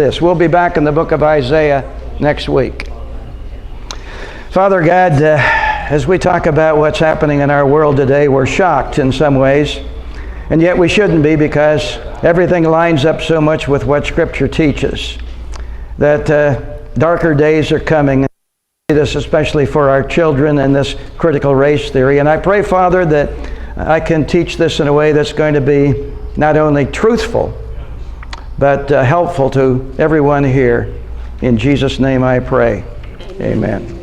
this. We'll be back in the book of Isaiah next week. Father God, as we talk about what's happening in our world today, we're shocked in some ways, and yet we shouldn't be, because everything lines up so much with what Scripture teaches, that darker days are coming. This especially for our children and this critical race theory. And I pray, Father, that I can teach this in a way that's going to be not only truthful, but helpful to everyone here. In Jesus' name I pray. Amen.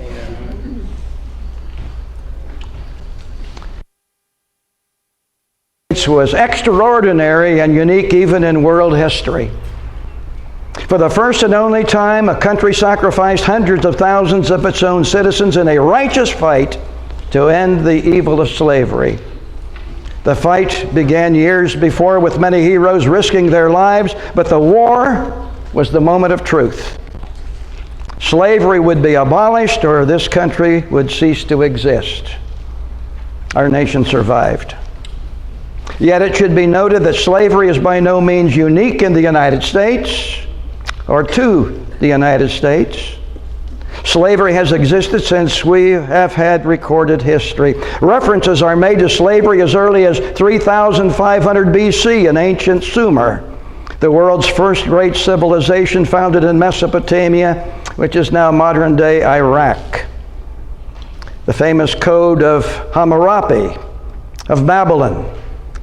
It was extraordinary and unique even in world history. For the first and only time, a country sacrificed hundreds of thousands of its own citizens in a righteous fight to end the evil of slavery. The fight began years before with many heroes risking their lives, but the war was the moment of truth. Slavery would be abolished or this country would cease to exist. Our nation survived. Yet it should be noted that slavery is by no means unique in the United States or to the United States. Slavery has existed since we have had recorded history. References are made to slavery as early as 3500 BC in ancient Sumer, the world's first great civilization founded in Mesopotamia, which is now modern-day Iraq. The famous Code of Hammurabi of Babylon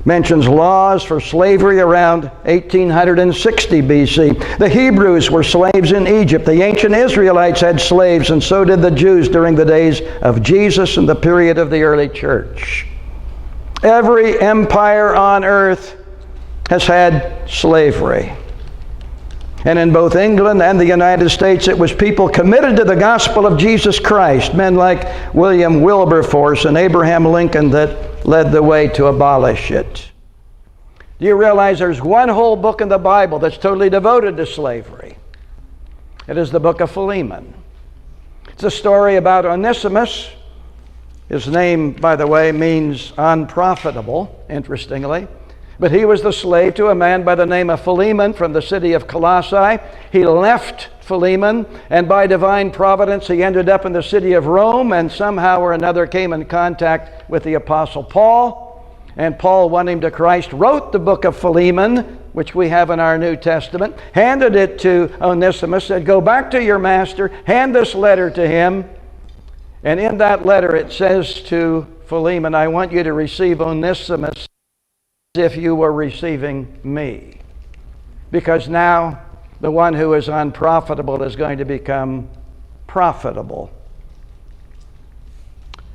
mentions laws for slavery around 1860 BC. The Hebrews were slaves in Egypt. The ancient Israelites had slaves, and so did the Jews during the days of Jesus and the period of the early church. Every empire on earth has had slavery. And in both England and the United States, it was people committed to the gospel of Jesus Christ, men like William Wilberforce and Abraham Lincoln, that led the way to abolish it. Do you realize there's one whole book in the Bible that's totally devoted to slavery? It is the book of Philemon. It's a story about Onesimus. His name, by the way, means unprofitable, interestingly. But he was the slave to a man by the name of Philemon from the city of Colossae. He left Philemon, and by divine providence he ended up in the city of Rome, and somehow or another came in contact with the Apostle Paul. And Paul, won him to Christ, wrote the book of Philemon, which we have in our New Testament, handed it to Onesimus, said, "Go back to your master, hand this letter to him." And in that letter it says to Philemon, "I want you to receive Onesimus as if you were receiving me, because now the one who is unprofitable is going to become profitable."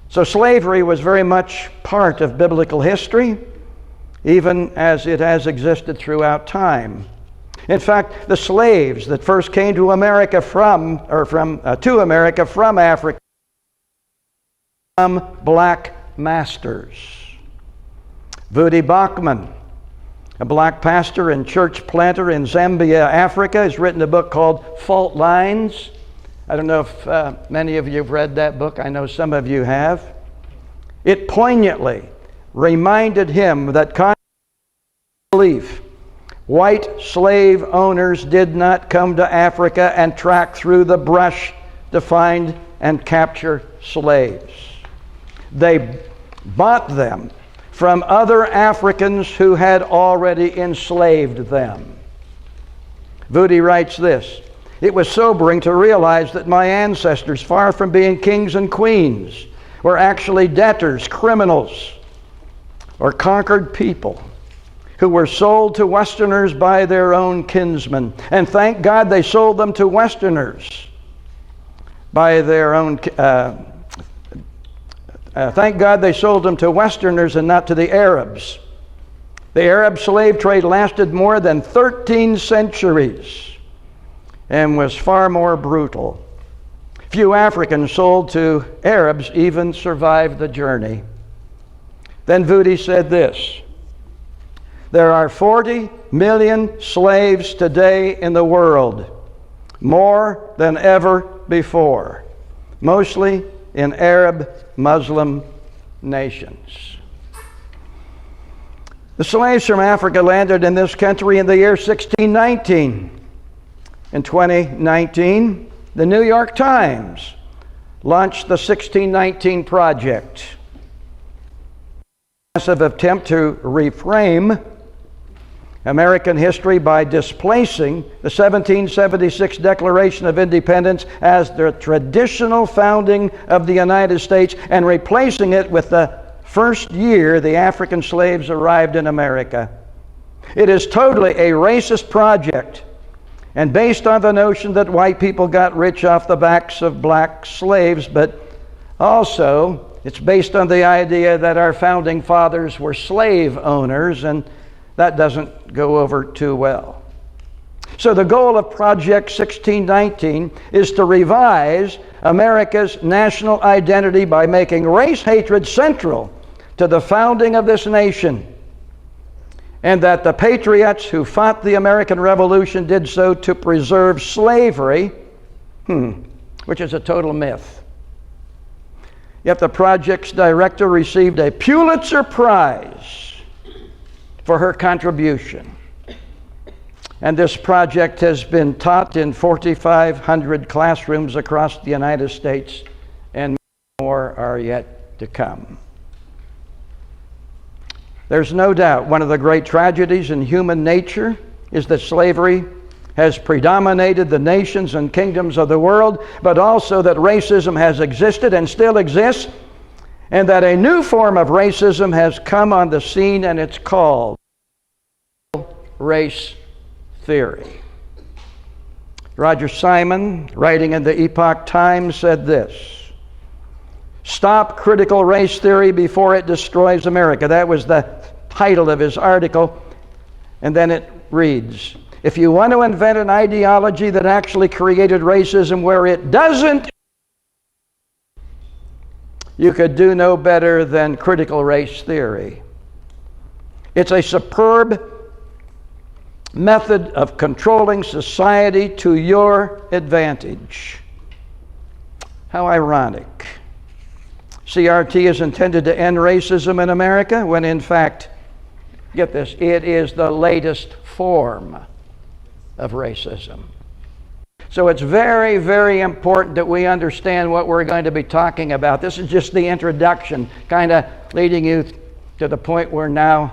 So slavery was very much part of biblical history, even as it has existed throughout time. In fact, the slaves that first came to America from Africa, black masters. Vudi Bachman, a black pastor and church planter in Zambia, Africa, has written a book called Fault Lines. I don't know if many of you have read that book. I know some of you have. It poignantly reminded him that contrary to belief, white slave owners did not come to Africa and track through the brush to find and capture slaves. They bought them from other Africans who had already enslaved them. Vudi writes this: "It was sobering to realize that my ancestors, far from being kings and queens, were actually debtors, criminals, or conquered people who were sold to Westerners by their own kinsmen. And thank God they sold them to Westerners by their own thank God they sold them to Westerners and not to the Arabs. The Arab slave trade lasted more than 13 centuries and was far more brutal. Few Africans sold to Arabs even survived the journey." Then Vudi said this: "There are 40 million slaves today in the world, more than ever before, mostly in Arab Muslim nations." The slaves from Africa landed in this country in the year 1619. In 2019, the New York Times launched the 1619 Project, a massive attempt to reframe American history by displacing the 1776 Declaration of Independence as the traditional founding of the United States and replacing it with the first year the African slaves arrived in America. It is totally a racist project and based on the notion that white people got rich off the backs of black slaves, but also it's based on the idea that our founding fathers were slave owners, and that doesn't go over too well. So the goal of Project 1619 is to revise America's national identity by making race hatred central to the founding of this nation, and that the patriots who fought the American Revolution did so to preserve slavery, which is a total myth. Yet the project's director received a Pulitzer Prize for her contribution. And this project has been taught in 4,500 classrooms across the United States, and more are yet to come. There's no doubt one of the great tragedies in human nature is that slavery has predominated the nations and kingdoms of the world, but also that racism has existed and still exists, and that a new form of racism has come on the scene, and it's called race theory. Roger Simon, writing in the Epoch Times, said this: "Stop critical race theory before it destroys America." That was the title of his article. And then it reads, "If you want to invent an ideology that actually created racism where it doesn't, you could do no better than critical race theory. It's a superb method of controlling society to your advantage." How ironic. CRT is intended to end racism in America when in fact, get this, it is the latest form of racism. So it's very, very important that we understand what we're going to be talking about. This is just the introduction, kind of leading you to the point where now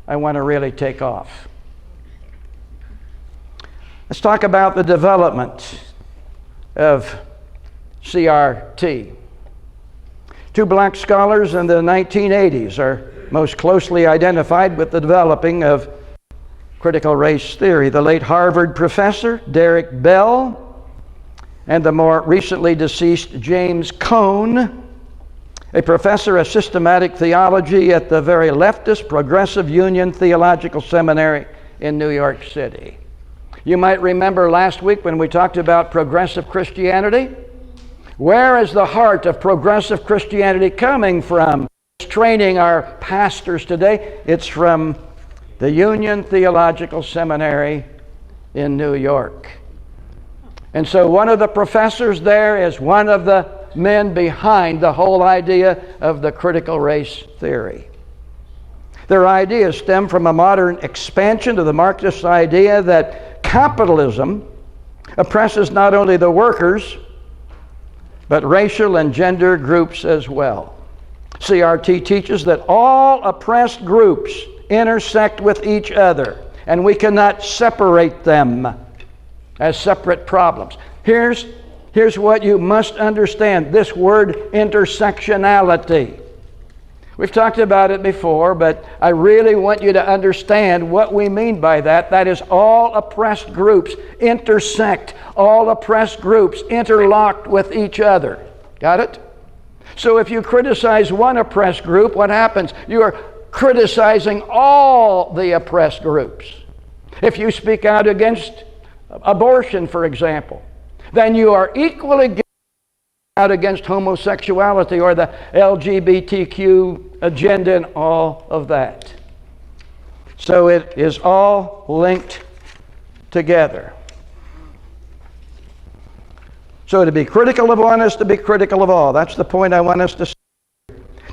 I want to really take off. Let's talk about the development of CRT. Two black scholars in the 1980s are most closely identified with the developing of critical race theory: the late Harvard professor Derek Bell and the more recently deceased James Cone, a professor of systematic theology at the very leftist Progressive Union Theological Seminary in New York City. You might remember last week when we talked about progressive Christianity. Where is the heart of progressive Christianity coming from? It's training our pastors today. It's from the Union Theological Seminary in New York. And so one of the professors there is one of the men behind the whole idea of the critical race theory. Their ideas stem from a modern expansion of the Marxist idea that capitalism oppresses not only the workers, but racial and gender groups as well. CRT teaches that all oppressed groups intersect with each other, and we cannot separate them as separate problems. Here's what you must understand, this word intersectionality. We've talked about it before, but I really want you to understand what we mean by that. That is, all oppressed groups intersect. All oppressed groups interlocked with each other. Got it? So if you criticize one oppressed group, what happens? You are criticizing all the oppressed groups. If you speak out against abortion, for example, then you are equally out against homosexuality or the LGBTQ agenda and all of that. So it is all linked together. So to be critical of one is to be critical of all. That's the point I want us to see.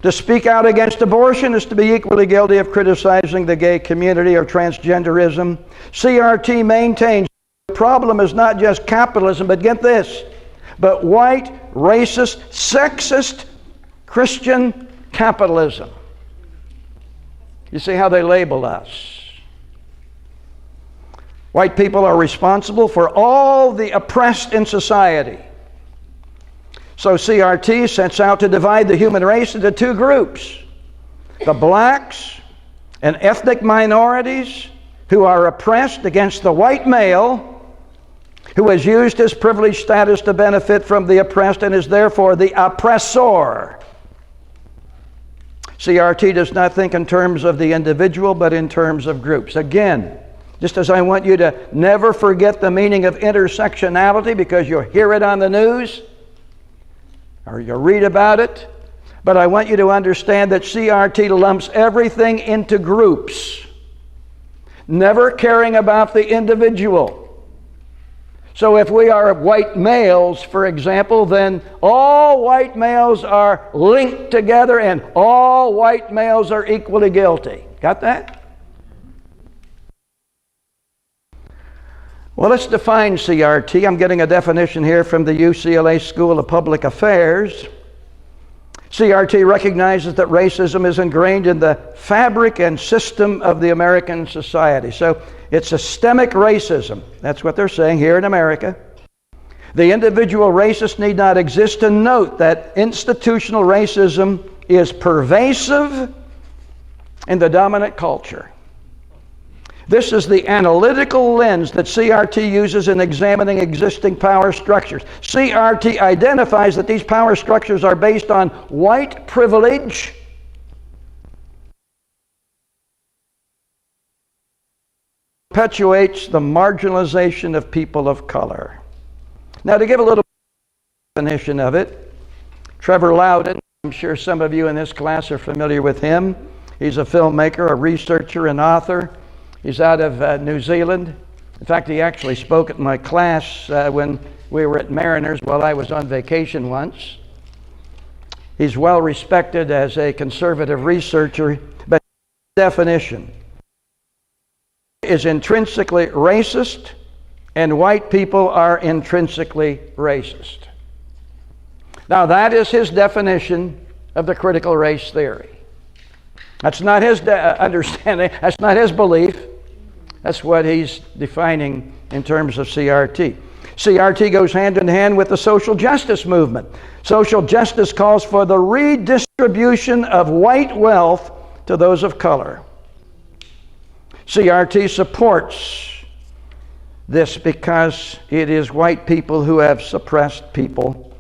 To speak out against abortion is to be equally guilty of criticizing the gay community or transgenderism. CRT maintains the problem is not just capitalism, but get this, but white, racist, sexist Christian capitalism. You see how they label us. White people are responsible for all the oppressed in society. So CRT sets out to divide the human race into two groups: the blacks and ethnic minorities who are oppressed against the white male who has used his privileged status to benefit from the oppressed and is therefore the oppressor. CRT does not think in terms of the individual, but in terms of groups. Again, just as I want you to never forget the meaning of intersectionality because you'll hear it on the news or you'll read about it, but I want you to understand that CRT lumps everything into groups, never caring about the individual. So if we are white males, for example, then all white males are linked together and all white males are equally guilty. Got that? Well, let's define CRT. I'm getting a definition here from the UCLA School of Public Affairs. CRT recognizes that racism is ingrained in the fabric and system of the American society. So it's systemic racism. That's what they're saying here in America. The individual racist need not exist to note that institutional racism is pervasive in the dominant culture. This is the analytical lens that CRT uses in examining existing power structures. CRT identifies that these power structures are based on white privilege, perpetuates the marginalization of people of color. Now, to give a little definition of it, Trevor Loudon, I'm sure some of you in this class are familiar with him. He's a filmmaker, a researcher, and author. He's out of New Zealand. In fact, he actually spoke at my class when we were at Mariners while I was on vacation once. He's well respected as a conservative researcher, but his definition is intrinsically racist, and white people are intrinsically racist. Now, that is his definition of the critical race theory. That's not his understanding, that's not his belief. That's what he's defining in terms of CRT. CRT goes hand in hand with the social justice movement. Social justice calls for the redistribution of white wealth to those of color. CRT supports this because it is white people who have suppressed people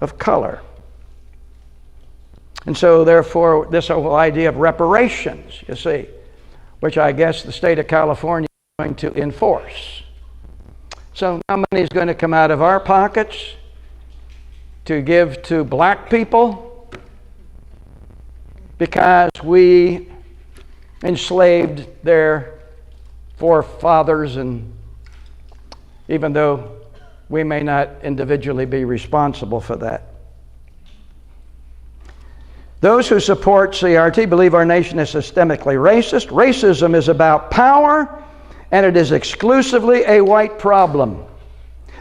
of color. And so, therefore, this whole idea of reparations, you see, which I guess the state of California is going to enforce. So now money is going to come out of our pockets to give to black people because we enslaved their forefathers, and even though we may not individually be responsible for that. Those who support CRT believe our nation is systemically racist. Racism is about power, and it is exclusively a white problem.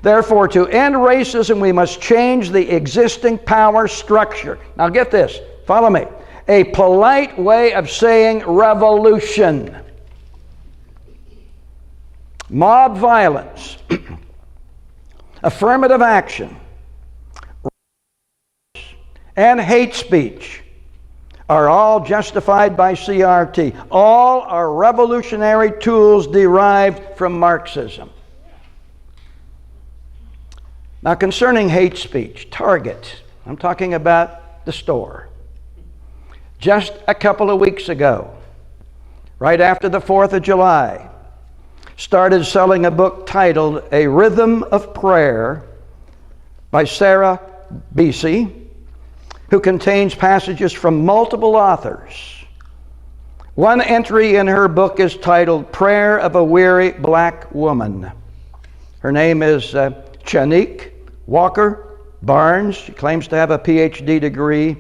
Therefore, to end racism, we must change the existing power structure. Now get this, follow me. A polite way of saying revolution. Mob violence, affirmative action, and hate speech are all justified by CRT. All are revolutionary tools derived from Marxism. Now, concerning hate speech, Target, I'm talking about the store. Just a couple of weeks ago, right after the 4th of July, started selling a book titled A Rhythm of Prayer by Sarah Beacey, who contains passages from multiple authors. One entry in her book is titled Prayer of a Weary Black Woman. Her name is Chanique Walker Barnes. She claims to have a PhD degree.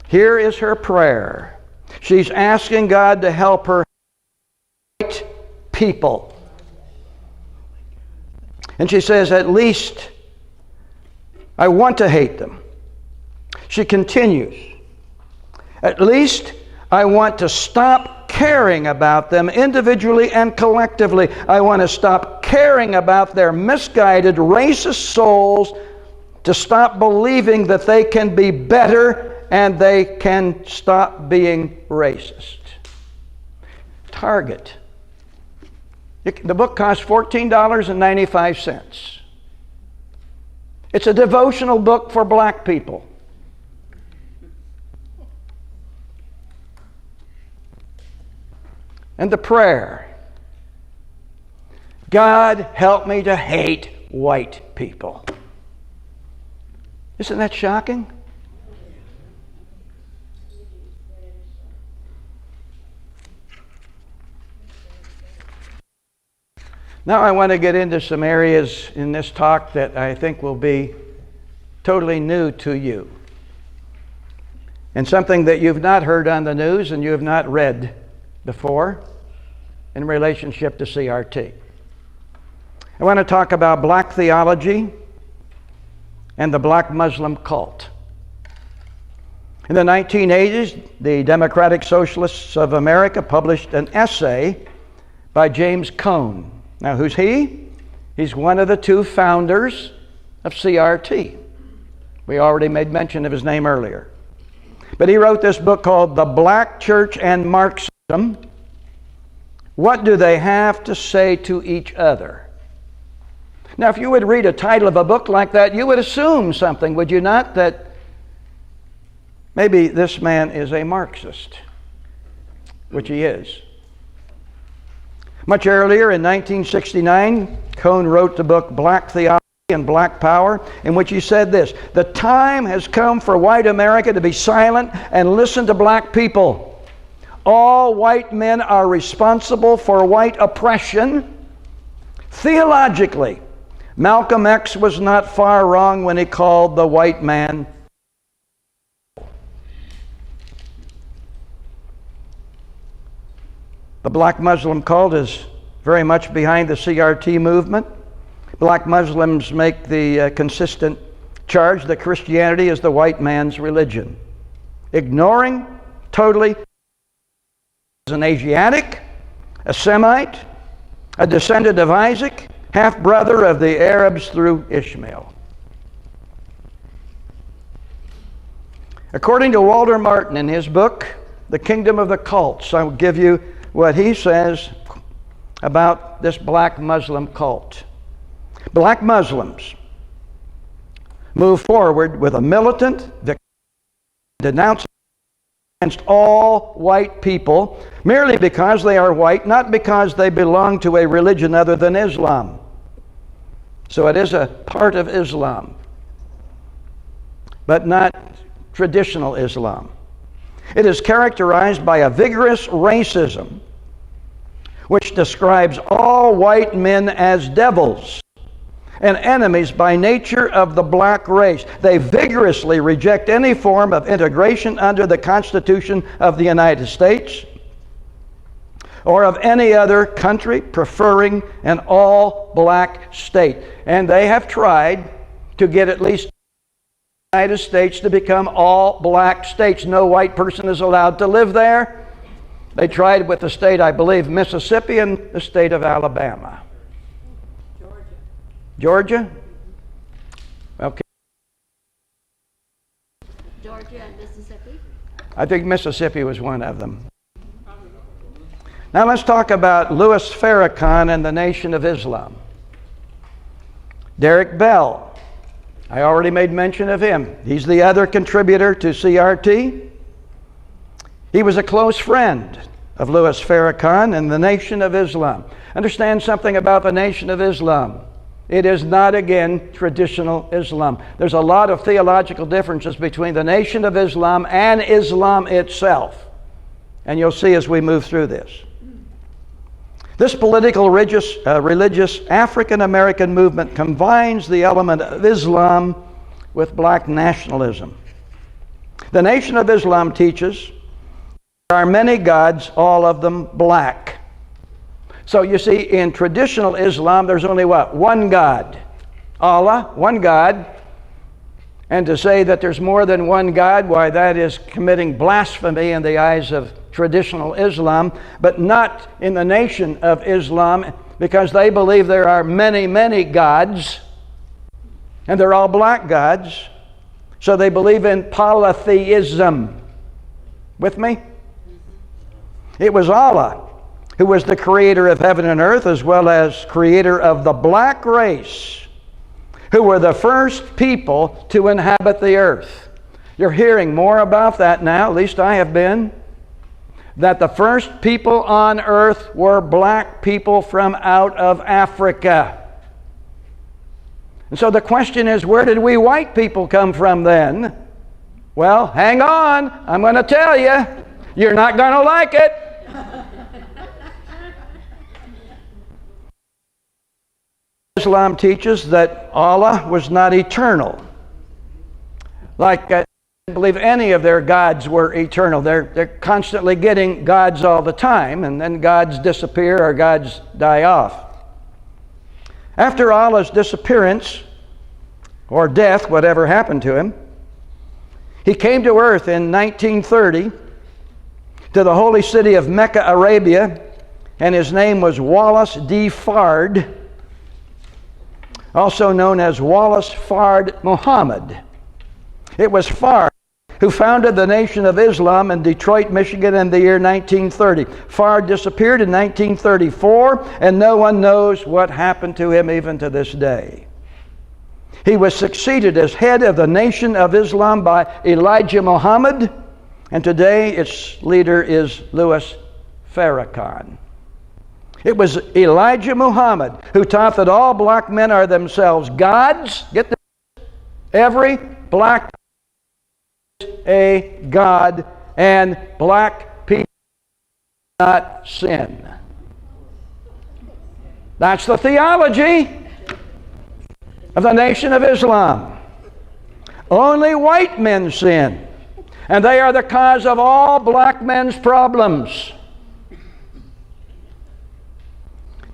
Here is her prayer. She's asking God to help her white people. And she says, at least I want to hate them. She continues, at least I want to stop caring about them individually and collectively. I want to stop caring about their misguided, racist souls, to stop believing that they can be better and they can stop being racist. Target. The book costs $14.95. It's a devotional book for black people. And the prayer, God, help me to hate white people. Isn't that shocking? Now I want to get into some areas in this talk that I think will be totally new to you. And something that you've not heard on the news and you have not read before in relationship to CRT. I want to talk about black theology and the black Muslim cult. In the 1980s, the Democratic Socialists of America published an essay by James Cone. Now, who's he? He's one of the two founders of CRT. We already made mention of his name earlier. But he wrote this book called The Black Church and Marxism. What do they have to say to each other? Now, if you would read a title of a book like that, you would assume something, would you not? That maybe this man is a Marxist, which he is. Much earlier, in 1969, Cone wrote the book Black Theology and Black Power, in which he said this: the time has come for white America to be silent and listen to black people. All white men are responsible for white oppression. Theologically, Malcolm X was not far wrong when he called the white man. The black Muslim cult is very much behind the CRT movement. Black Muslims make the consistent charge that Christianity is the white man's religion, ignoring totally an Asiatic, a Semite, a descendant of Isaac, half-brother of the Arabs through Ishmael. According to Walter Martin in his book, The Kingdom of the Cults, I'll give you what he says about this black Muslim cult. Black Muslims move forward with a militant denouncement against all white people merely because they are white, not because they belong to a religion other than Islam. So it is a part of Islam, but not traditional Islam. It is characterized by a vigorous racism which describes all white men as devils and enemies by nature of the black race. They vigorously reject any form of integration under the Constitution of the United States or of any other country, preferring an all-black state. And they have tried to get at least the United States to become all-black states. No white person is allowed to live there. They tried with the state, I believe, Mississippi and the state of Alabama. Georgia? Okay. Georgia and Mississippi? I think Mississippi was one of them. Now let's talk about Louis Farrakhan and the Nation of Islam. Derek Bell. I already made mention of him. He's the other contributor to CRT. He was a close friend of Louis Farrakhan and the Nation of Islam. Understand something about the Nation of Islam. It is not, again, traditional Islam. There's a lot of theological differences between the Nation of Islam and Islam itself. And you'll see as we move through this. This political religious African-American movement combines the element of Islam with black nationalism. The Nation of Islam teaches there are many gods, all of them black. So you see, in traditional Islam, there's only what? One God. Allah, one God. And to say that there's more than one God, why, that is committing blasphemy in the eyes of traditional Islam, but not in the nation of Islam, because they believe there are many, many gods, and they're all black gods. So they believe in polytheism. With me? It was Allah who was the creator of heaven and earth, as well as creator of the black race, who were the first people to inhabit the earth. You're hearing more about that now, at least I have been, that the first people on earth were black people from out of Africa. And so the question is, where did we white people come from then? Well, hang on, I'm going to tell you. You're not going to like it. Islam teaches that Allah was not eternal. Like I don't believe any of their gods were eternal. They're constantly getting gods all the time, and then gods disappear or gods die off. After Allah's disappearance, or death, whatever happened to him, he came to earth in 1930 to the holy city of Mecca, Arabia, and his name was Wallace D. Fard, also known as Wallace Fard Muhammad. It was Fard who founded the Nation of Islam in Detroit, Michigan in the year 1930. Fard disappeared in 1934, and no one knows what happened to him even to this day. He was succeeded as head of the Nation of Islam by Elijah Muhammad, and today its leader is Louis Farrakhan. It was Elijah Muhammad who taught that all black men are themselves gods. Get this? Every black is a god, and black people do not sin. That's the theology of the Nation of Islam. Only white men sin, and they are the cause of all black men's problems.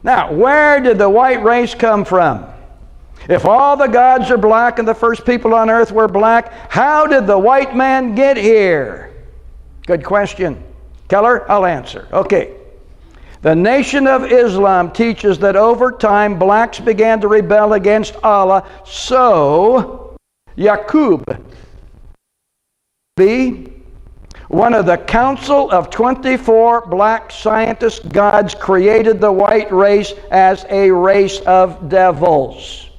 Now, where did the white race come from? If all the gods are black and the first people on earth were black, how did the white man get here? Good question. Keller, I'll answer. Okay. The Nation of Islam teaches that over time blacks began to rebel against Allah, so Yaqub, one of the council of 24 black scientist gods, created the white race as a race of devils.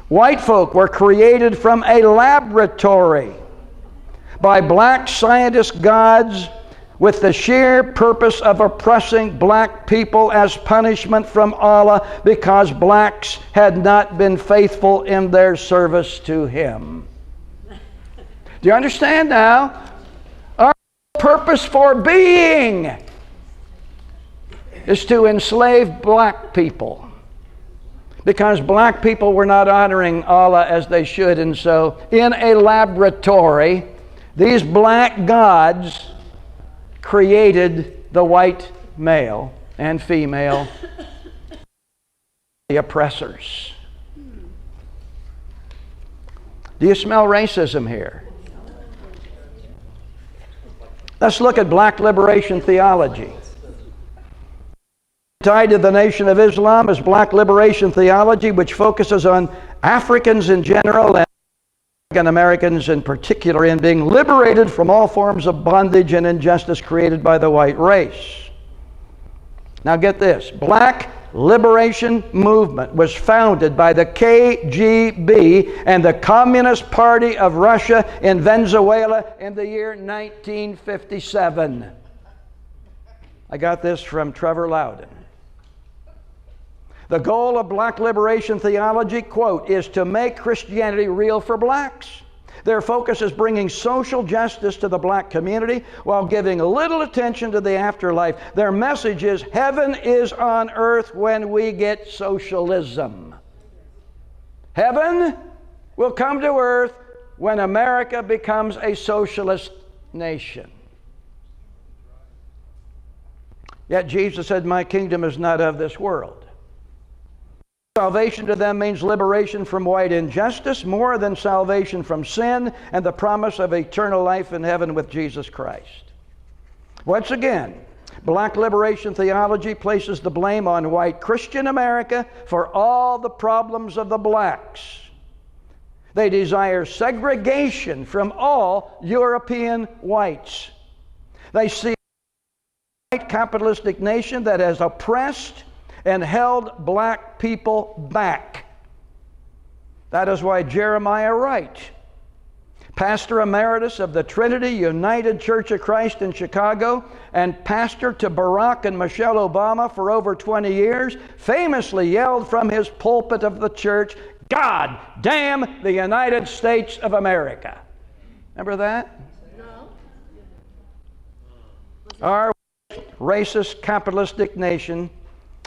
White folk were created from a laboratory by black scientist gods with the sheer purpose of oppressing black people as punishment from Allah because blacks had not been faithful in their service to Him. Do you understand now? Our purpose for being is to enslave black people, because black people were not honoring Allah as they should, and so in a laboratory, these black gods created the white male and female, the oppressors. Do you smell racism here? Let's look at black liberation theology. Tied to the Nation of Islam is black liberation theology, which focuses on Africans in general and African Americans in particular in being liberated from all forms of bondage and injustice created by the white race. Now get this. Black liberation movement was founded by the KGB and the Communist Party of Russia in Venezuela in the year 1957. I got this from Trevor Loudon. The goal of black liberation theology, quote, is to make Christianity real for blacks. Their focus is bringing social justice to the black community while giving little attention to the afterlife. Their message is heaven is on earth when we get socialism. Heaven will come to earth when America becomes a socialist nation. Yet Jesus said, my kingdom is not of this world. Salvation to them means liberation from white injustice more than salvation from sin and the promise of eternal life in heaven with Jesus Christ. Once again, black liberation theology places the blame on white Christian America for all the problems of the blacks. They desire segregation from all European whites. They see a white capitalistic nation that has oppressed and held black people back. That is why Jeremiah Wright, pastor emeritus of the Trinity United Church of Christ in Chicago and pastor to Barack and Michelle Obama for over 20 years, famously yelled from his pulpit of the church, God damn the United States of America. Remember that? No. Our racist, capitalistic nation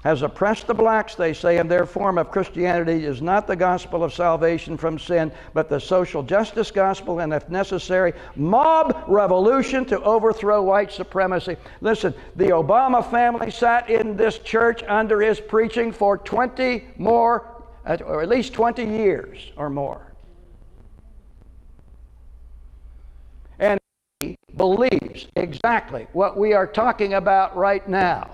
has oppressed the blacks, they say, and their form of Christianity is not the gospel of salvation from sin, but the social justice gospel, and if necessary, mob revolution to overthrow white supremacy. Listen, the Obama family sat in this church under his preaching for 20 more, or at least 20 years or more. And he believes exactly what we are talking about right now.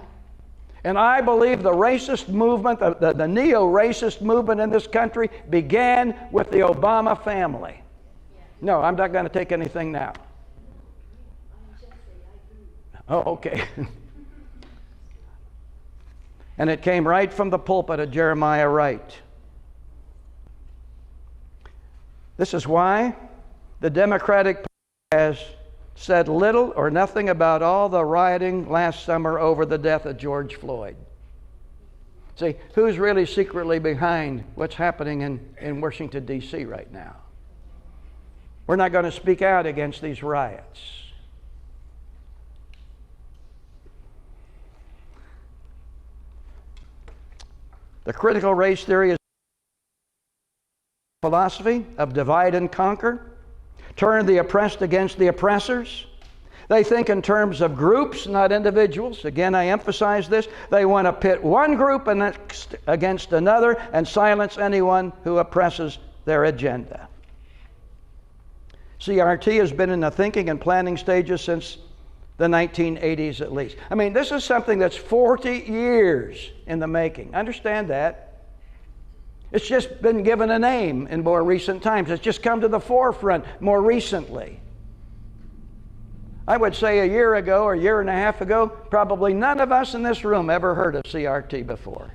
And I believe the racist movement, the neo-racist movement in this country began with the Obama family. No, I'm not going to take anything now. Oh, okay. And it came right from the pulpit of Jeremiah Wright. This is why the Democratic Party has said little or nothing about all the rioting last summer over the death of George Floyd. See, who's really secretly behind what's happening in Washington, D.C. right now? We're not going to speak out against these riots. The critical race theory is a philosophy of divide and conquer. Turn the oppressed against the oppressors. They think in terms of groups, not individuals. Again, I emphasize this. They want to pit one group against another and silence anyone who oppresses their agenda. CRT has been in the thinking and planning stages since the 1980s at least. I mean, this is something that's 40 years in the making. Understand that. It's just been given a name in more recent times. It's just come to the forefront more recently. I would say a year ago or a year and a half ago, probably none of us in this room ever heard of CRT before.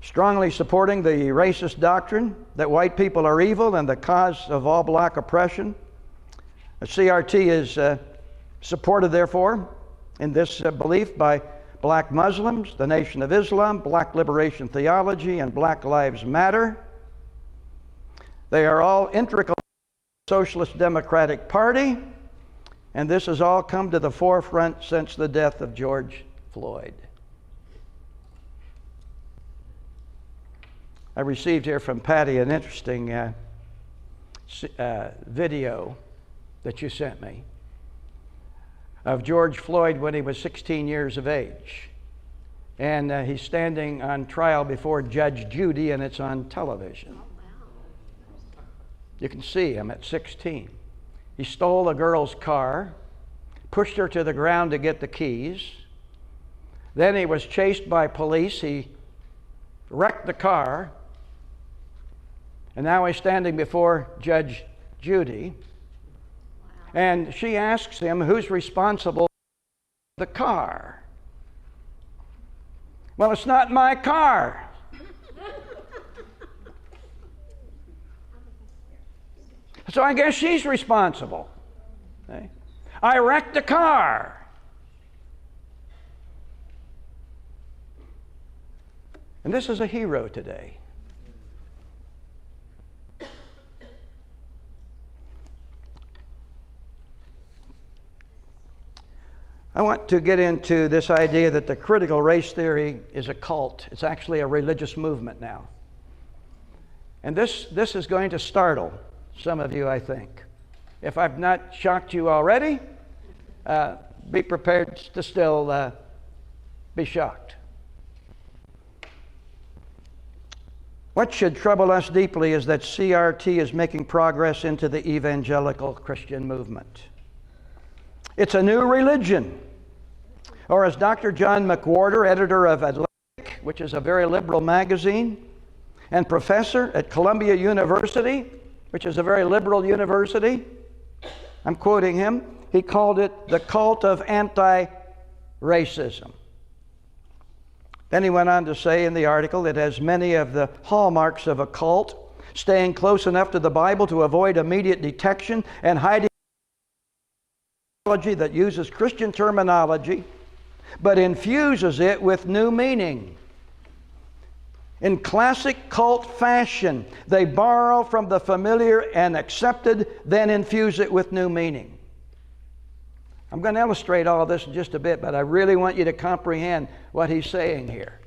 Strongly supporting the racist doctrine that white people are evil and the cause of all black oppression. CRT is supported, therefore, in this belief by black Muslims, the Nation of Islam, Black Liberation Theology, and Black Lives Matter. They are all integral to the Socialist Democratic Party, and this has all come to the forefront since the death of George Floyd. I received here from Patty an interesting video that you sent me of George Floyd when he was 16 years of age. And he's standing on trial before Judge Judy, and it's on television. You can see him at 16. He stole a girl's car, pushed her to the ground to get the keys. Then he was chased by police. He wrecked the car. And now he's standing before Judge Judy. And she asks him, who's responsible for the car? Well, it's not my car. So I guess she's responsible. Okay? I wrecked the car. And this is a hero today. I want to get into this idea that the critical race theory is a cult. It's actually a religious movement now. And this is going to startle some of you, I think. If I've not shocked you already, be prepared to still be shocked. What should trouble us deeply is that CRT is making progress into the evangelical Christian movement. It's a new religion. Or as Dr. John McWhorter, editor of Atlantic, which is a very liberal magazine, and professor at Columbia University, which is a very liberal university, I'm quoting him, he called it the cult of anti-racism. Then he went on to say in the article, it has many of the hallmarks of a cult, staying close enough to the Bible to avoid immediate detection and hiding terminology that uses Christian terminology, but infuses it with new meaning. In classic cult fashion, they borrow from the familiar and accepted, then infuse it with new meaning. I'm going to illustrate all this in just a bit, but I really want you to comprehend what he's saying here.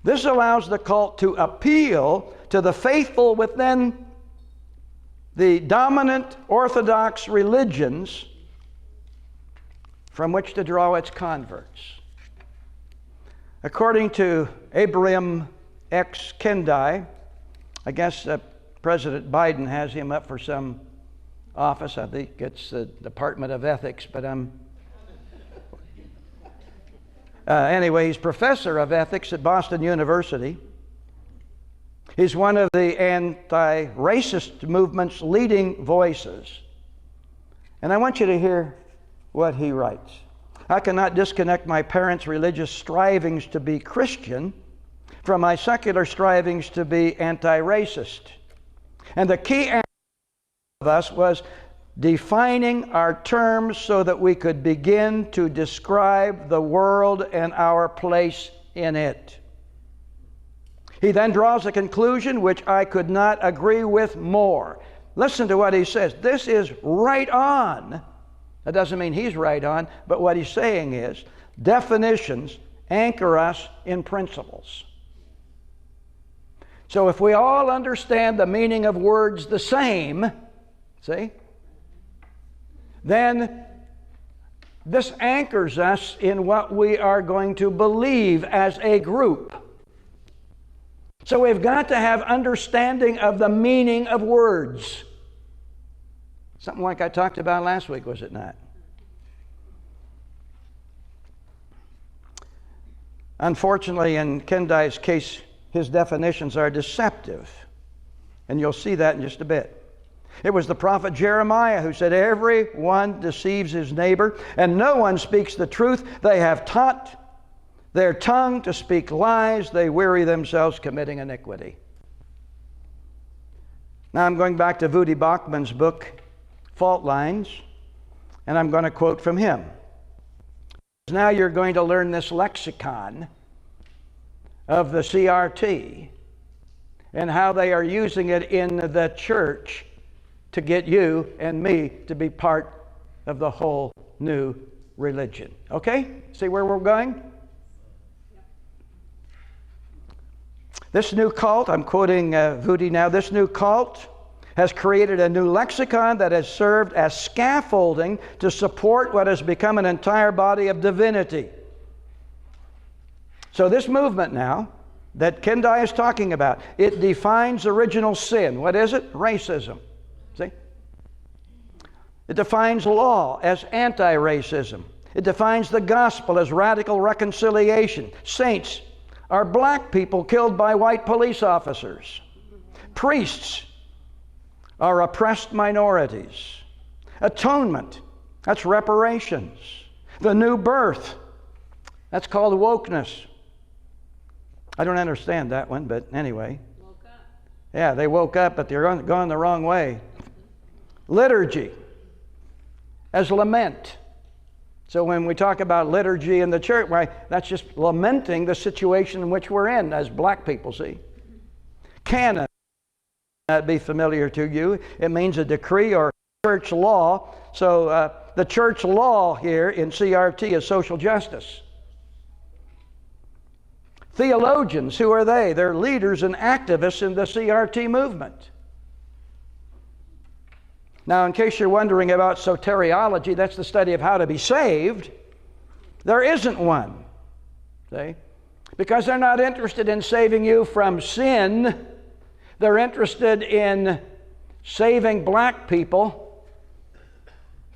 This allows the cult to appeal to the faithful within the dominant Orthodox religions from which to draw its converts. According to Abraham X. Kendi, I guess President Biden has him up for some office. I think it's the Department of Ethics, but anyway, he's professor of ethics at Boston University. He's one of the anti-racist movement's leading voices. And I want you to hear what he writes. I cannot disconnect my parents' religious strivings to be Christian from my secular strivings to be anti-racist. And the key answer of us was defining our terms so that we could begin to describe the world and our place in it. He then draws a conclusion which I could not agree with more. Listen to what he says. This is right on. That doesn't mean he's right on, but what he's saying is definitions anchor us in principles. So if we all understand the meaning of words the same, see, then this anchors us in what we are going to believe as a group. So we've got to have understanding of the meaning of words. Something like I talked about last week, was it not? Unfortunately, in Kendi's case, his definitions are deceptive. And you'll see that in just a bit. It was the prophet Jeremiah who said, everyone deceives his neighbor, and no one speaks the truth. They have taught their tongue to speak lies. They weary themselves committing iniquity. Now I'm going back to Voddie Bauchman's book, Fault Lines, and I'm going to quote from him. Now you're going to learn this lexicon of the CRT and how they are using it in the church to get you and me to be part of the whole new religion. Okay? See where we're going? This new cult, I'm quoting Voddie now, this new cult has created a new lexicon that has served as scaffolding to support what has become an entire body of divinity. So this movement now that Kendi is talking about, it defines original sin. What is it? Racism. See? It defines law as anti-racism. It defines the gospel as radical reconciliation. Saints are black people killed by white police officers. Priests are oppressed minorities. Atonement, that's reparations. The new birth, that's called wokeness. I don't understand that one, but anyway. Woke up. Yeah, they woke up, but they're going the wrong way. Liturgy as lament. So when we talk about liturgy in the church, why, that's just lamenting the situation in which we're in as black people, see. Canon not be familiar to you. It means a decree or church law. So the church law here in CRT is social justice. Theologians, who are they? They're leaders and activists in the CRT movement. Now, in case you're wondering about soteriology, that's the study of how to be saved. There isn't one. See? Because they're not interested in saving you from sin. They're interested in saving black people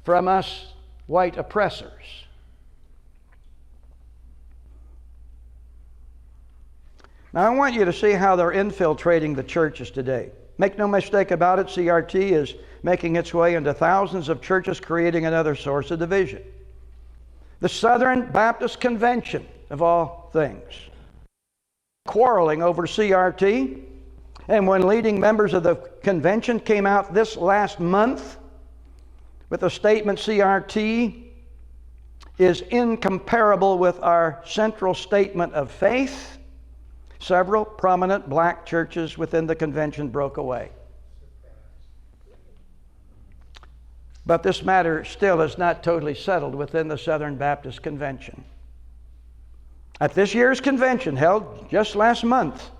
from us white oppressors. Now, I want you to see how they're infiltrating the churches today. Make no mistake about it, CRT is making its way into thousands of churches, creating another source of division. The Southern Baptist Convention, of all things, quarreling over CRT. And when leading members of the convention came out this last month with a statement, CRT is incomparable with our central statement of faith, several prominent black churches within the convention broke away. But this matter still is not totally settled within the Southern Baptist Convention. At this year's convention, held just last month,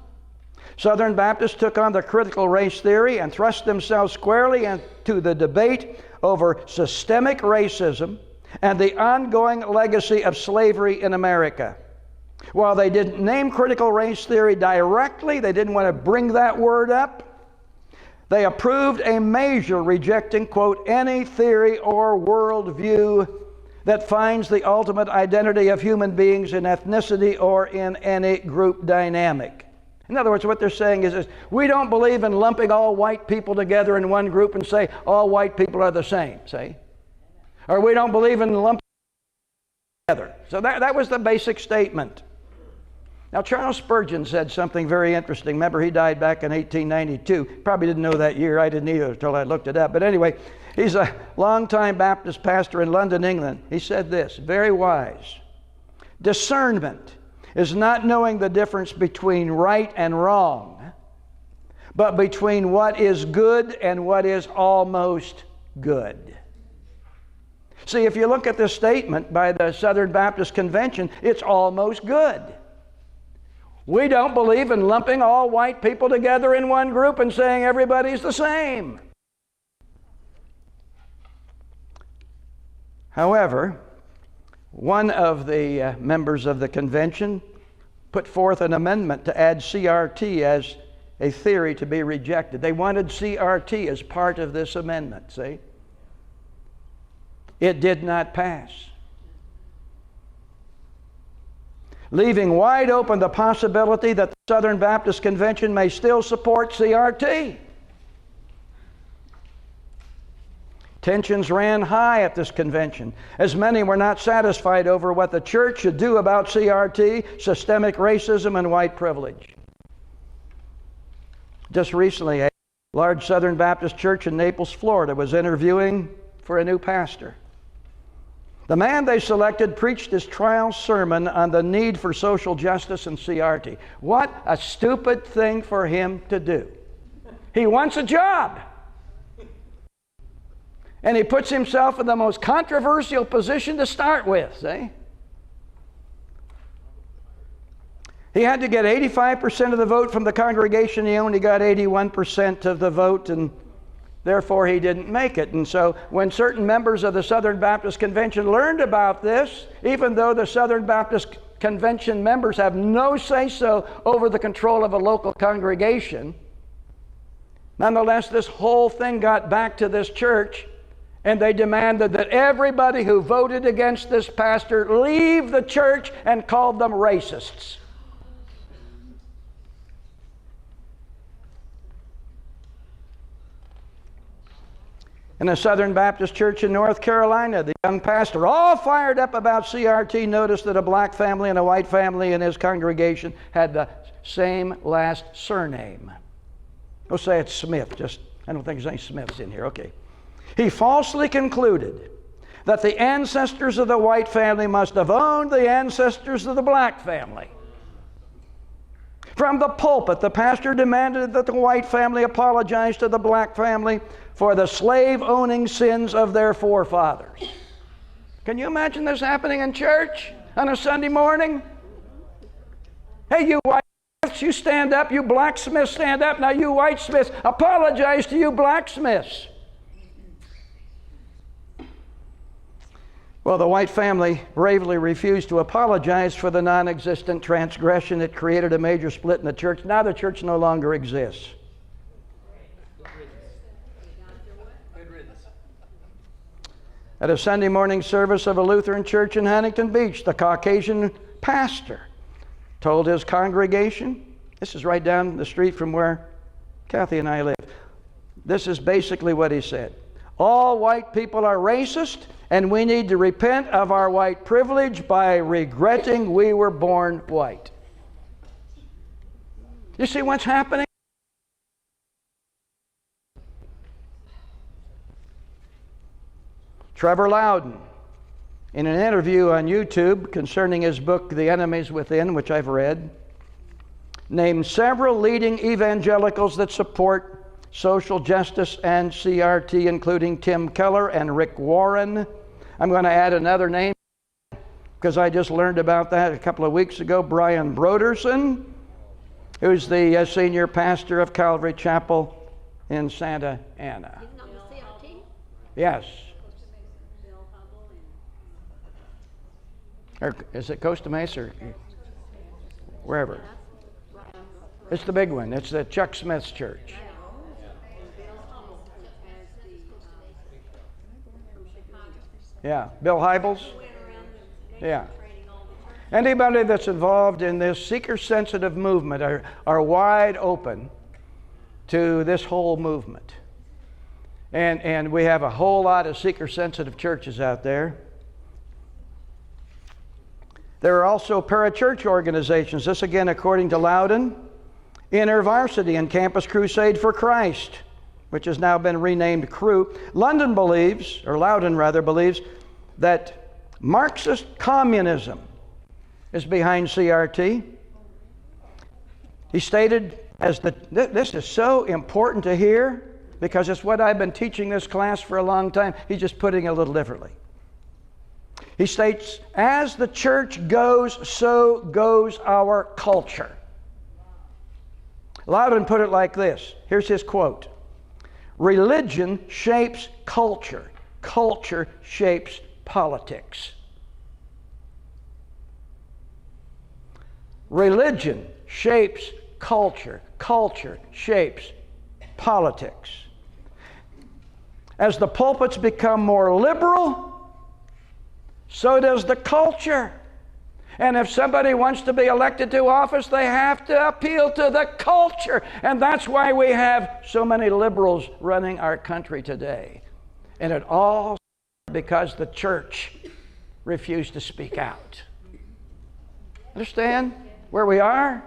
Southern Baptists took on the critical race theory and thrust themselves squarely into the debate over systemic racism and the ongoing legacy of slavery in America. While they didn't name critical race theory directly, they didn't want to bring that word up, they approved a measure rejecting, quote, any theory or worldview that finds the ultimate identity of human beings in ethnicity or in any group dynamic. In other words, what they're saying is we don't believe in lumping all white people together in one group and say all white people are the same, see? Or we don't believe in lumping together. So that was the basic statement. Now, Charles Spurgeon said something very interesting. Remember, he died back in 1892. Probably didn't know that year. I didn't either until I looked it up. But anyway, he's a longtime Baptist pastor in London, England. He said this, very wise. Discernment is not knowing the difference between right and wrong, but between what is good and what is almost good. See, if you look at this statement by the Southern Baptist Convention, it's almost good. We don't believe in lumping all white people together in one group and saying everybody's the same. However, one of the members of the convention put forth an amendment to add CRT as a theory to be rejected. They wanted CRT as part of this amendment, see? It did not pass, leaving wide open the possibility that the Southern Baptist Convention may still support CRT. Tensions ran high at this convention, as many were not satisfied over what the church should do about CRT, systemic racism, and white privilege. Just recently, a large Southern Baptist church in Naples, Florida, was interviewing for a new pastor. The man they selected preached his trial sermon on the need for social justice and CRT. What a stupid thing for him to do. He wants a job. And he puts himself in the most controversial position to start with, see? He had to get 85% of the vote from the congregation. He only got 81% of the vote, and therefore he didn't make it. And so when certain members of the Southern Baptist Convention learned about this, even though the Southern Baptist Convention members have no say-so over the control of a local congregation, nonetheless, this whole thing got back to this church, and they demanded that everybody who voted against this pastor leave the church and called them racists. In a Southern Baptist church in North Carolina, the young pastor, all fired up about CRT, noticed that a black family and a white family in his congregation had the same last surname. We'll say it's Smith. I don't think there's any Smiths in here. Okay. He falsely concluded that the ancestors of the white family must have owned the ancestors of the black family. From the pulpit, the pastor demanded that the white family apologize to the black family for the slave-owning sins of their forefathers. Can you imagine this happening in church on a Sunday morning? Hey, you white smiths, you stand up. You blacksmiths, stand up. Now you white smiths, apologize to you blacksmiths. Well, the white family bravely refused to apologize for the non-existent transgression that created a major split in the church. Now the church no longer exists. At a Sunday morning service of a Lutheran church in Huntington Beach, the Caucasian pastor told his congregation, this is right down the street from where Kathy and I live. This is basically what he said. All white people are racist, and we need to repent of our white privilege by regretting we were born white. You see what's happening? Trevor Loudon, in an interview on YouTube concerning his book, The Enemies Within, which I've read, named several leading evangelicals that support social justice and CRT, including Tim Keller and Rick Warren. I'm going to add another name because I just learned about that a couple of weeks ago, Brian Broderson, who's the senior pastor of Calvary Chapel in Santa Ana. He's not the CRT? Yes. Or is it Costa Mesa or wherever? It's the big one. It's the Chuck Smith's church. Yeah, Bill Hybels. Yeah. Anybody that's involved in this seeker-sensitive movement are wide open to this whole movement. And we have a whole lot of seeker-sensitive churches out there. There are also parachurch organizations. This again, according to Loudon, InterVarsity and Campus Crusade for Christ, which has now been renamed Cru. Loudon believes that Marxist communism is behind CRT. He stated, this is so important to hear because it's what I've been teaching this class for a long time. He's just putting it a little differently. He states, as the church goes, so goes our culture. Loudon put it like this. Here's his quote. Religion shapes culture. Culture shapes politics. Religion shapes culture. Culture shapes politics. As the pulpits become more liberal, so does the culture. And if somebody wants to be elected to office, they have to appeal to the culture. And that's why we have so many liberals running our country today. And it all because the church refused to speak out. Understand where we are?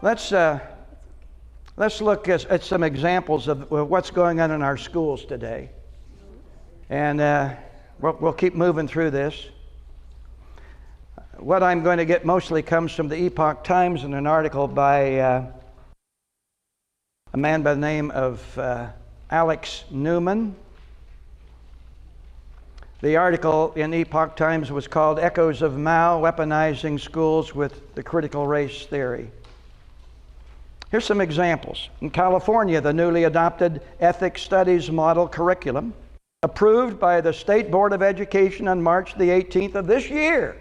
Let's look at some examples of what's going on in our schools today. And we'll keep moving through this. What I'm going to get mostly comes from the Epoch Times in an article by a man by the name of Alex Newman. The article in Epoch Times was called Echoes of Mao, Weaponizing Schools with the Critical Race Theory. Here's some examples. In California, the newly adopted Ethics Studies Model Curriculum, approved by the State Board of Education on March the 18th of this year,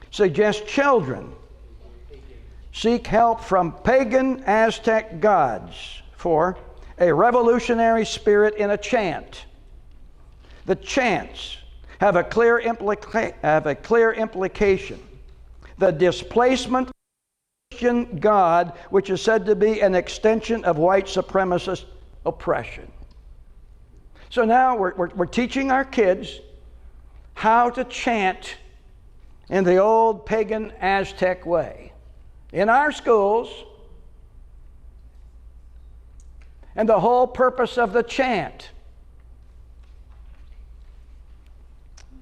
suggests children seek help from pagan Aztec gods for a revolutionary spirit in a chant. The chants have a clear implication. The displacement of Christian God, which is said to be an extension of white supremacist oppression. So now we're teaching our kids how to chant in the old pagan Aztec way in our schools. And the whole purpose of the chant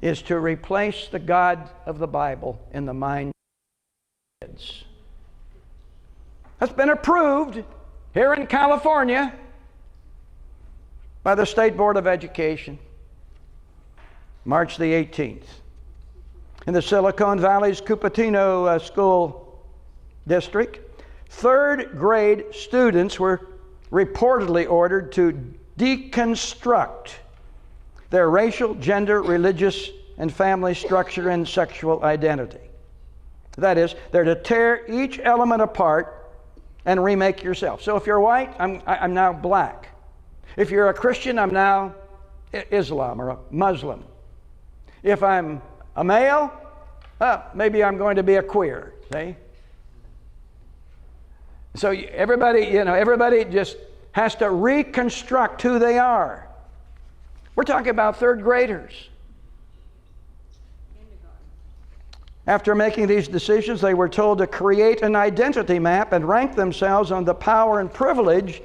is to replace the God of the Bible in the mind of kids. That's been approved here in California by the State Board of Education, March the 18th. In the Silicon Valley's Cupertino School District, third grade students were reportedly ordered to deconstruct their racial, gender, religious, and family structure and sexual identity. That is, they're to tear each element apart and remake yourself. So if you're white, I'm now black. If you're a Christian, I'm now Islam or a Muslim. If I'm a male, maybe I'm going to be a queer. See? So everybody just has to reconstruct who they are. We're talking about third graders. After making these decisions, they were told to create an identity map and rank themselves on the power and privilege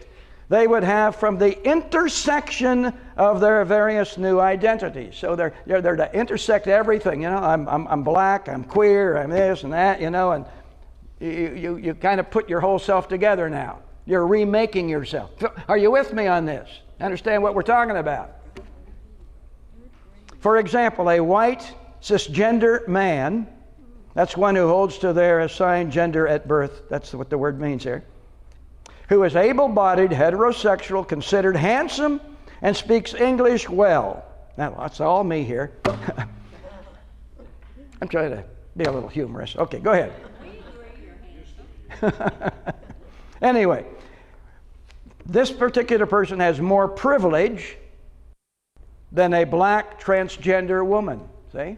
they would have from the intersection of their various new identities. So they're to intersect everything. I'm black, I'm queer, I'm this and that, and you kind of put your whole self together now. You're remaking yourself. Are you with me on this? Understand what we're talking about? For example, a white cisgender man, that's one who holds to their assigned gender at birth. That's what the word means here. Who is able-bodied, heterosexual, considered handsome, and speaks English well. Now, that's all me here. I'm trying to be a little humorous. Okay, go ahead. Anyway, this particular person has more privilege than a black transgender woman. See?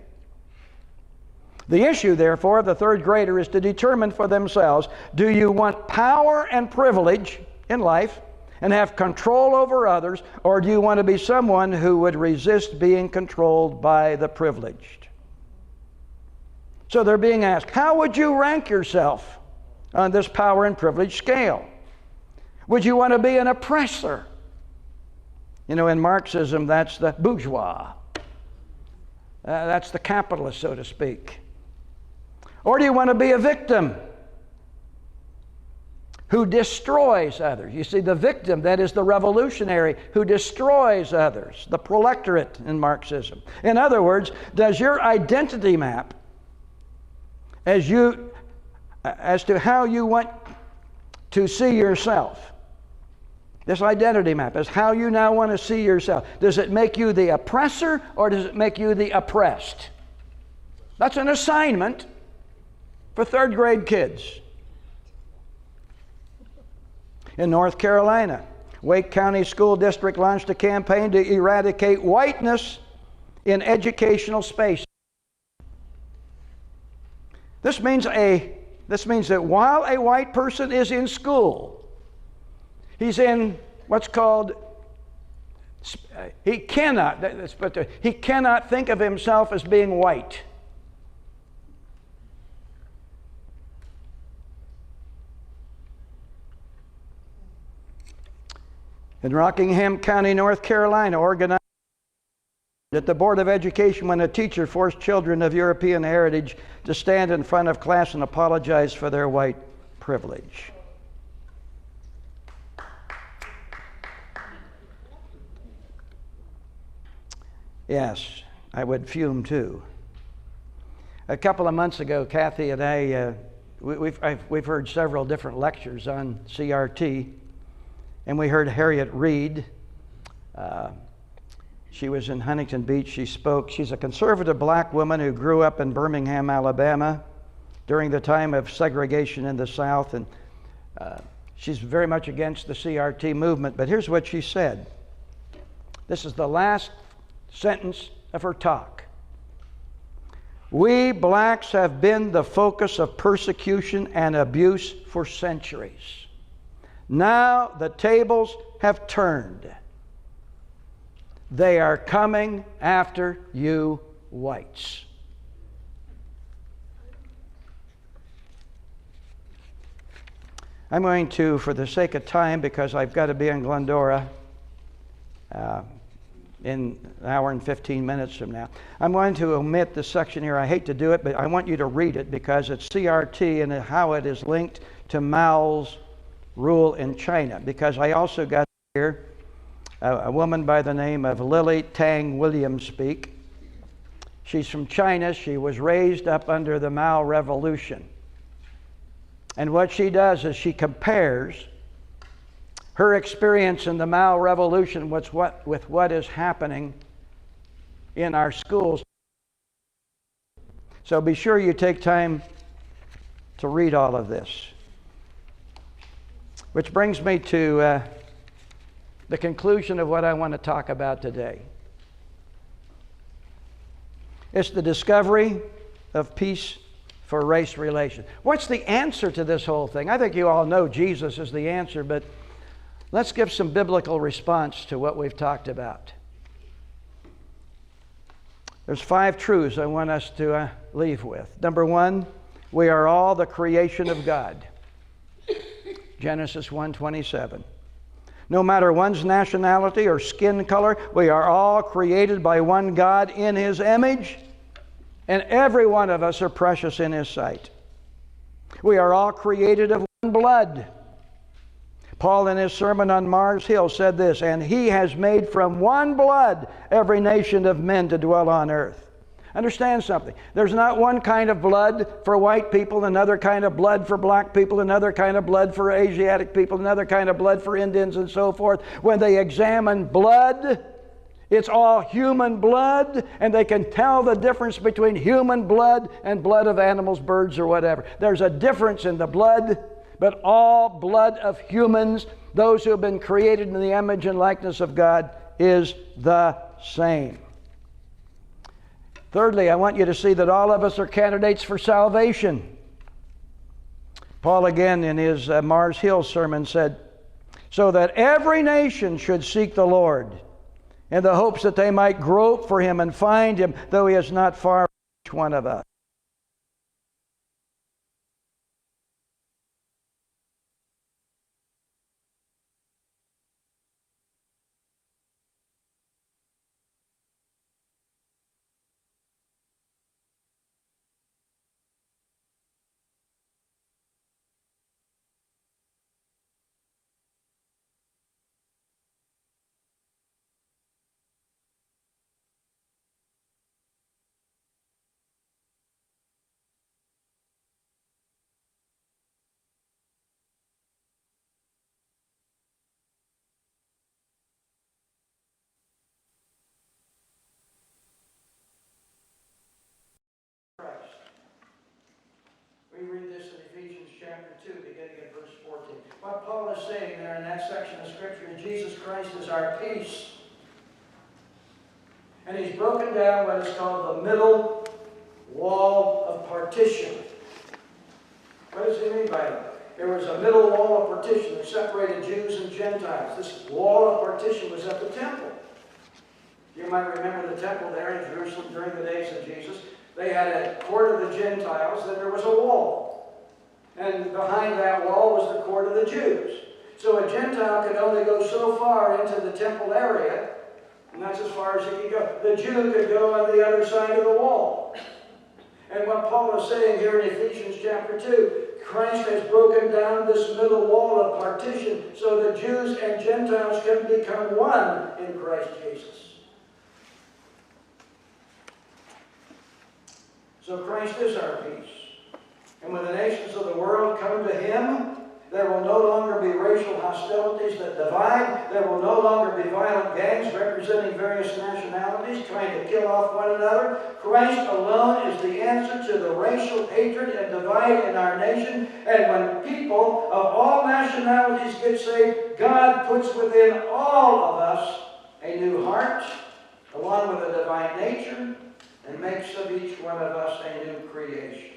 The issue, therefore, of the third grader is to determine for themselves, do you want power and privilege in life and have control over others, or do you want to be someone who would resist being controlled by the privileged? So they're being asked, how would you rank yourself on this power and privilege scale? Would you want to be an oppressor? In Marxism, that's the bourgeois. That's the capitalist, so to speak. Or do you want to be a victim who destroys others? You see, the victim, that is the revolutionary who destroys others, the proletariat in Marxism. In other words, does your identity map as to how you want to see yourself, this identity map is how you now want to see yourself, does it make you the oppressor or does it make you the oppressed? That's an assignment for third grade kids. In North Carolina, Wake County School District launched a campaign to eradicate whiteness in educational space. This means that while a white person is in school, he's in what's called, he cannot think of himself as being white. In Rockingham County, North Carolina, organized at the Board of Education when a teacher forced children of European heritage to stand in front of class and apologize for their white privilege. Yes, I would fume too. A couple of months ago, Kathy and I, we've heard several different lectures on CRT. And we heard Harriet Reed. She was in Huntington Beach. She spoke. She's a conservative black woman who grew up in Birmingham, Alabama during the time of segregation in the South. And she's very much against the CRT movement. But here's what she said. This is the last sentence of her talk. We blacks have been the focus of persecution and abuse for centuries. Now the tables have turned. They are coming after you whites. I'm going to, for the sake of time, because I've got to be in Glendora in an hour and 15 minutes from now, I'm going to omit this section here. I hate to do it, but I want you to read it because it's CRT and how it is linked to Mao's rule in China, because I also got here a woman by the name of Lily Tang Williams speak. She's from China. She was raised up under the Mao Revolution. And what she does is she compares her experience in the Mao Revolution with what is happening in our schools. So be sure you take time to read all of this. Which brings me to the conclusion of what I want to talk about today. It's the discovery of peace for race relations. What's the answer to this whole thing? I think you all know Jesus is the answer, but let's give some biblical response to what we've talked about. There's 5 truths I want us to leave with. Number 1, we are all the creation of God. Genesis 1:27. No matter one's nationality or skin color, we are all created by one God in His image, and every one of us are precious in His sight. We are all created of one blood. Paul, in his sermon on Mars Hill, said this, and He has made from one blood every nation of men to dwell on earth. Understand something. There's not one kind of blood for white people, another kind of blood for black people, another kind of blood for Asiatic people, another kind of blood for Indians, and so forth. When they examine blood, it's all human blood, and they can tell the difference between human blood and blood of animals, birds, or whatever. There's a difference in the blood, but all blood of humans, those who have been created in the image and likeness of God, is the same. Thirdly, I want you to see that all of us are candidates for salvation. Paul, again, in his Mars Hill sermon said, so that every nation should seek the Lord in the hopes that they might grope for Him and find Him, though He is not far from each one of us. Christ. We read this in Ephesians chapter 2, beginning at verse 14. What Paul is saying there in that section of Scripture is Jesus Christ is our peace. And He's broken down what is called the middle wall of partition. What does he mean by that? There was a middle wall of partition that separated Jews and Gentiles. This wall of partition was at the temple. You might remember the temple there in Jerusalem during the days of Jesus. They had a court of the Gentiles, then there was a wall. And behind that wall was the court of the Jews. So a Gentile could only go so far into the temple area, and that's as far as he could go. The Jew could go on the other side of the wall. And what Paul is saying here in Ephesians chapter 2, Christ has broken down this middle wall of partition so that Jews and Gentiles can become one in Christ Jesus. So Christ is our peace. And when the nations of the world come to Him, there will no longer be racial hostilities that divide. There will no longer be violent gangs representing various nationalities trying to kill off one another. Christ alone is the answer to the racial hatred and divide in our nation. And when people of all nationalities get saved, God puts within all of us a new heart, along with a divine nature, and makes of each one of us a new creation.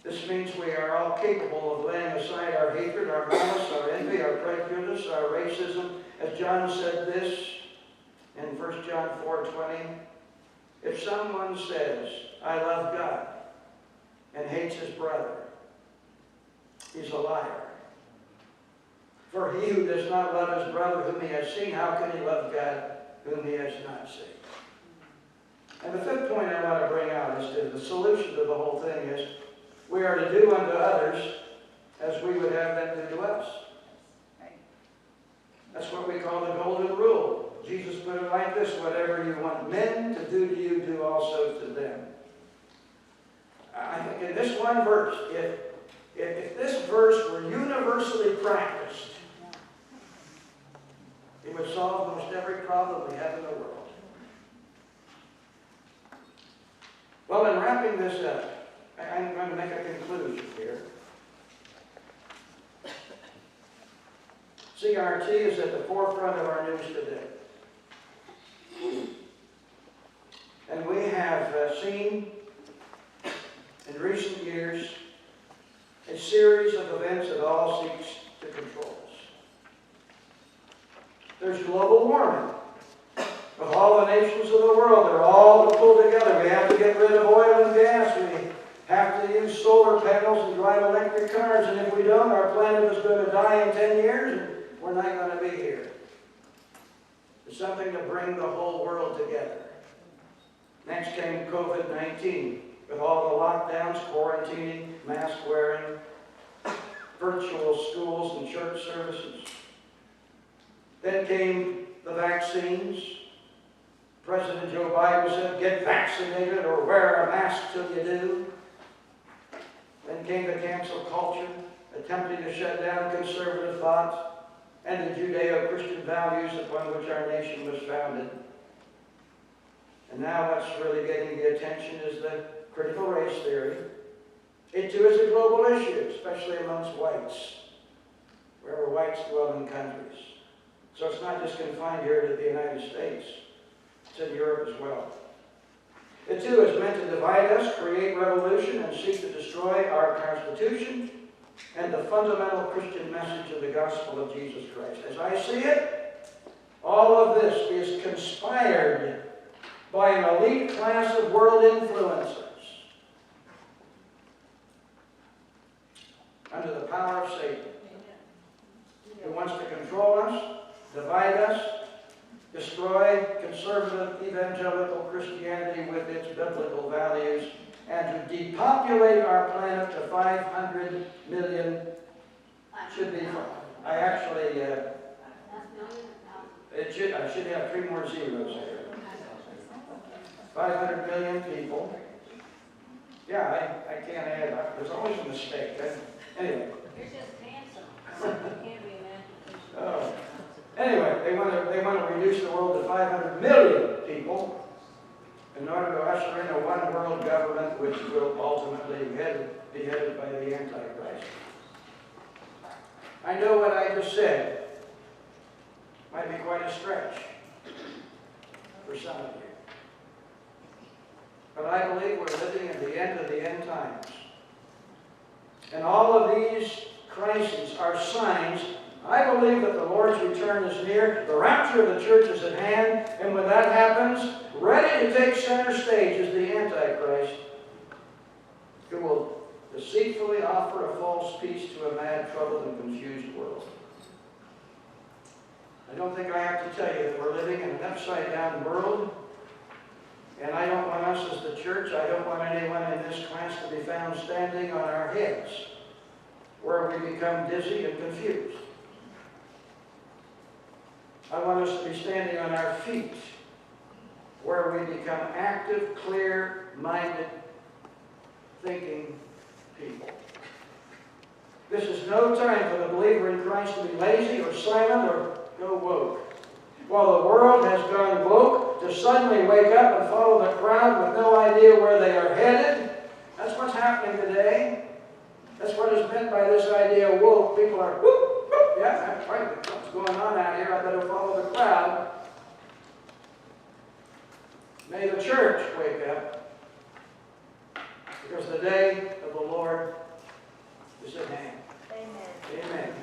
This means we are all capable of laying aside our hatred, our malice, our envy, our prejudice, our racism. As John said this in 1 John 4:20, if someone says, I love God, and hates his brother, he's a liar. For he who does not love his brother whom he has seen, how can he love God whom he has not seen? And the fifth point I want to bring out is that the solution to the whole thing is we are to do unto others as we would have them do to us. That's what we call the golden rule. Jesus put it like this: whatever you want men to do to you, do also to them. I think in this one verse, if this verse were universally practiced, it would solve most every problem we have in the world. Well, in wrapping this up, I'm going to make a conclusion here. CRT is at the forefront of our news today. And we have seen in recent years a series of events that all seeks to control us. There's global warming. With all the nations of the world, they're all to pull together. We have to get rid of oil and gas. We have to use solar panels and drive electric cars. And if we don't, our planet is going to die in 10 years and we're not going to be here. It's something to bring the whole world together. Next came COVID-19, with all the lockdowns, quarantining, mask wearing, virtual schools and church services. Then came the vaccines. President Joe Biden said, get vaccinated or wear a mask till you do. Then came the cancel culture, attempting to shut down conservative thoughts and the Judeo-Christian values upon which our nation was founded. And now what's really getting the attention is the critical race theory. It too is a global issue, especially amongst whites, wherever whites dwell in countries. So it's not just confined here to the United States. It's in Europe as well. It too is meant to divide us, create revolution, and seek to destroy our Constitution and the fundamental Christian message of the gospel of Jesus Christ. As I see it, all of this is conspired by an elite class of world influencers under the power of Satan, who wants to control us, divide us, destroy conservative evangelical Christianity with its biblical values, and to depopulate our planet to 500 million. Should be. I actually. I should have 3 more zeros there. 500 million people. Yeah, I can't add up. There's always a mistake. Anyway. You're just handsome. You can't be an Oh. Anyway, they want to reduce the world to 500 million people in order to usher in a one-world government which will ultimately be headed by the Antichrist. I know what I just said might be quite a stretch for some of you. But I believe we're living at the end of the end times. And all of these crises are signs. I believe that the Lord's return is near. The rapture of the church is at hand. And when that happens, ready to take center stage is the Antichrist, who will deceitfully offer a false peace to a mad, troubled, and confused world. I don't think I have to tell you that we're living in an upside-down world. And I don't want us as the church, I don't want anyone in this class to be found standing on our heads, where we become dizzy and confused. I want us to be standing on our feet, where we become active, clear-minded, thinking people. This is no time for the believer in Christ to be lazy or silent or go woke. While the world has gone woke to suddenly wake up and follow the crowd with no idea where they are headed, that's what's happening today. That's what is meant by this idea of woke. People are, whoop, whoop, yeah, that's right, what's going on out here? I better follow the crowd. May the church wake up, because the day of the Lord is at hand. Amen. Amen.